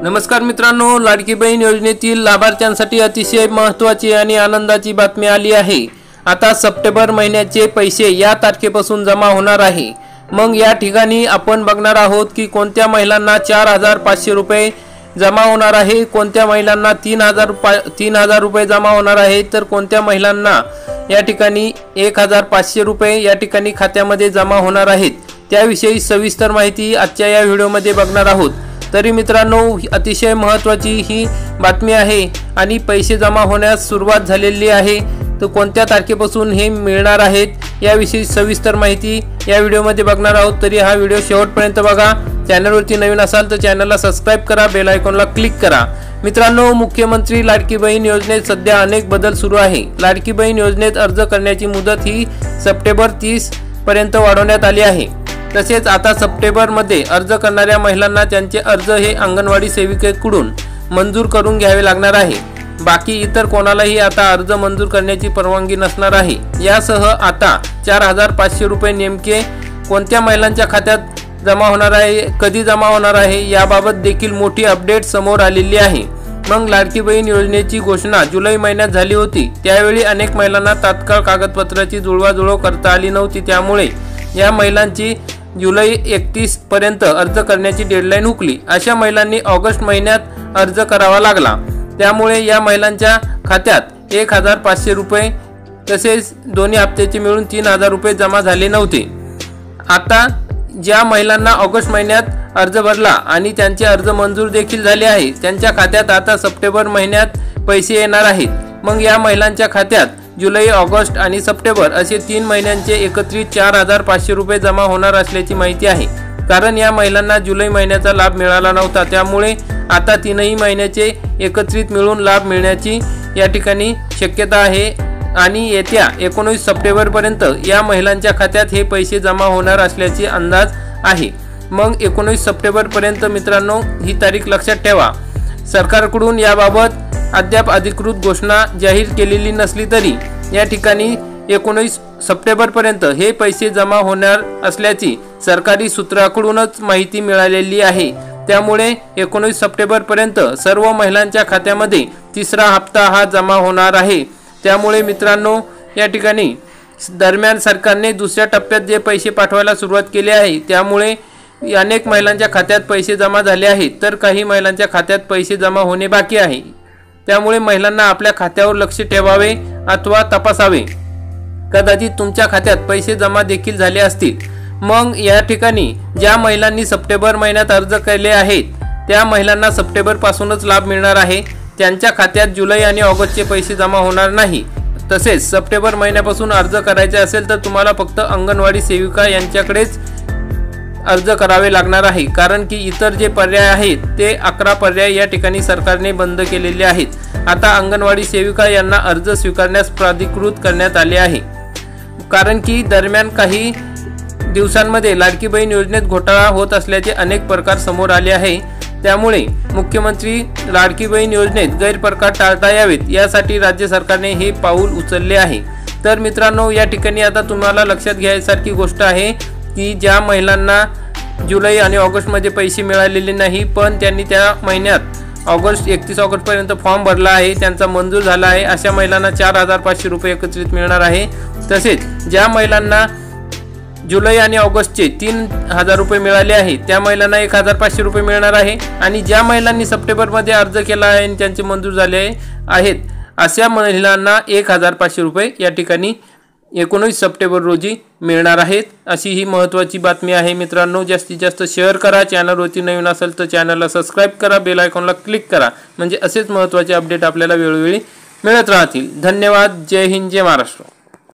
नमस्कार मित्रांनो, लाडकी बहीण योजनेतील लाभार्थ्यांसाठी अतिशय महत्त्वाची आणि आनंदाची बातमी आली आहे। आता सप्टेंबर महिन्याचे पैसे या तारखेपासून जमा होणार आहे। मग या ठिकाणी आपण बघणार आहोत की कोणत्या महिलांना 4500 रुपये जमा होणार आहे, कोणत्या महिलांना 3000 रुपये जमा होणार आहे, तर कोणत्या महिलांना या ठिकाणी 1500 रुपये या ठिकाणी खात्यामध्ये जमा होणार आहेत। त्याविषयी सविस्तर माहिती आजच्या या व्हिडिओमध्ये बघणार आहोत। तरी मित्रांनो, अतिशय महत्त्वाची ही बातमी आहे आणि पैसे जमा होण्यास सुरुवात झालेली आहे। तर कोणत्या तारखेपासून हे मिळणार आहेत याविषयी सविस्तर माहिती या व्हिडिओमध्ये बघणार आहोत। तरी हा व्हिडिओ शेवटपर्यंत बघा। चॅनलवरती नवीन असाल तर चॅनलला सबस्क्राइब करा, बेल आयकॉनला क्लिक करा। मित्रांनो, मुख्यमंत्री लाडकी बहीण योजनेत सध्या अनेक बदल सुरू आहे। लाडकी बहीण योजनेत अर्ज करण्याची मुदत ही सप्टेंबर 30 पर्यंत वाढवण्यात आली आहे। तसेच आता सप्टेंबर मध्ये अर्ज करणाऱ्या महिलांना त्यांचे अर्ज हे अंगणवाडी सेविकेकडून मंजूर करून घ्यावे लागणार आहे। बाकी इतर कोणालाही आता अर्ज मंजूर करण्याची परवानगी नसणार आहे। यासह आता 4500 रुपये नेमके कोणत्या महिलांच्या खात्यात जमा होणार आहे, कधी जमा होणार आहे याबाबत देखील मोठी अपडेट समोर आलेली आहे। मग लाडकी बहीण योजनेची घोषणा जुलै महिन्यात झाली होती। त्यावेळी अनेक महिलांना तात्काळ कागदपत्राची जुळवाजुळव करता आली नव्हती। त्यामुळे या महिलांची जुलै 31 पर्यंत अर्ज करण्याची डेडलाईन हुकली। अशा महिलांनी ऑगस्ट महिन्यात अर्ज करावा लागला। त्यामुळे या महिलांच्या खात्यात 1500 रुपये तसेच दोन्ही हप्त्याचे मिळून 3000 रुपये जमा झाले नव्हते। आता ज्या महिलांना ऑगस्ट महिन्यात अर्ज भरला आणि त्यांचे अर्ज मंजूर देखील झाले आहे, त्यांच्या खात्यात आता सप्टेंबर महिन्यात पैसे येणार आहेत। मग या महिलांच्या खात्यात जुलै, ऑगस्ट आणि सप्टेंबर असे 3 महिन्यांचे एकत्रित 4500 रुपये जमा होणार असल्याची माहिती आहे। कारण या महिलांना जुलै महिन्याचा लाभ मिळाला नव्हता, त्यामुळे आता 3ही महिन्याचे एकत्रित मिळून लाभ मिळण्याची या ठिकाणी शक्यता आहे आणि येत्या 19 सप्टेंबर पर्यंत या महिलांच्या खात्यात हे पैसे जमा होणार असल्याचे अंदाज आहे। मग 19 सप्टेंबर पर्यंत मित्रांनो, ही तारीख लक्षात ठेवा। सरकारकडून याबाबत अद्याप अधिकृत घोषणा जाहीर केलेली नसली तरी या ठिकाणी 19 सप्टेंबर पर्यंत हे पैसे जमा होणार असल्याची सरकारी सूत्राकडूनच माहिती मिळालेली आहे। त्यामुळे 19 सप्टेंबर पर्यंत सर्व महिलांच्या खात्यामध्ये तिसरा हप्ता हा जमा होणार आहे। त्यामुळे मित्रांनो, या ठिकाणी दरम्यान सरकारने दुसऱ्या टप्प्यात जे पैसे पाठवायला सुरुवात केली आहे, त्यामुळे अनेक महिलांच्या खात्यात पैसे जमा झाले आहेत, तर काही महिलांच्या खात्यात पैसे जमा होणे बाकी आहे। त्यामुळे महिलांना आपल्या खात्यावर लक्ष ठेवावे अथवा तपासावे। कदाचित तुमच्या खात्यात पैसे जमा देखील झाले असतील। मग या ठिकाणी ज्या महिलांनी सप्टेंबर महिन्यात अर्ज केले आहेत त्या महिलांना सप्टेंबर पासूनच लाभ मिळणार आहे। त्यांच्या खात्यात जुलै आणि ऑगस्टचे पैसे जमा होणार नाही। तसेच सप्टेंबर महिन्यापासून अर्ज करायचे असेल तर तुम्हाला फक्त अंगणवाडी सेविका यांच्याकडेच अर्ज करावे लागणार आहे। कारण की इतर जे पर्याय आहेत ते 11 पर्याय या ठिकाणी सरकारने बंद केलेले आहेत। आता अंगणवाडी सेविका यांना अर्ज स्वीकारण्यास प्राधिकृत करण्यात आले आहे। कारण की दरम्यान काही दिवसांमध्ये लाडकी बहीण योजनेत घोटाळा होत असल्याचे अनेक प्रकार समोर आले आहे। त्यामुळे मुख्यमंत्री लाडकी बहीण योजनेत गैरप्रकार टाळता यावेत यासाठी राज्य सरकारने हे पाऊल उचलले आहे। तर मित्रांनो, या ठिकाणी आता तुम्हाला लक्षात घ्यायसारखी गोष्ट आहे की ज्या महिलांना जुलै आणि ऑगस्टमध्ये पैसे मिळालेले नाही, पण त्यांनी त्या महिन्यात 31 ऑगस्ट पर्यंत फॉर्म भरला आहे, त्यांचा मंजूर झाला आहे, अशा महिलांना 4500 रुपये एकत्रित मिळणार आहे। तसेच ज्या महिलांना जुलै आणि ऑगस्टचे 3000 रुपये मिळाले आहेत त्या महिलांना 1500 रुपये मिळणार आहे। आणि ज्या महिलांनी सप्टेंबरमध्ये अर्ज केला आहे आणि त्यांचे मंजूर झाले आहेत अशा महिलांना 1500 रुपये या ठिकाणी 19 सप्टेंबर रोजी मिळणार आहेत। अशी ही महत्त्वाची बातमी आहे मित्रांनो। जास्तीत जास्त शेअर करा। चॅनलवरती नवीन असेल तर चॅनलला सबस्क्राइब करा, बेल आयकॉनला क्लिक करा, म्हणजे असेच महत्त्वाचे अपडेट आपल्याला वेळोवेळी मिळत राहतील। धन्यवाद। जय हिंद, जय महाराष्ट्र।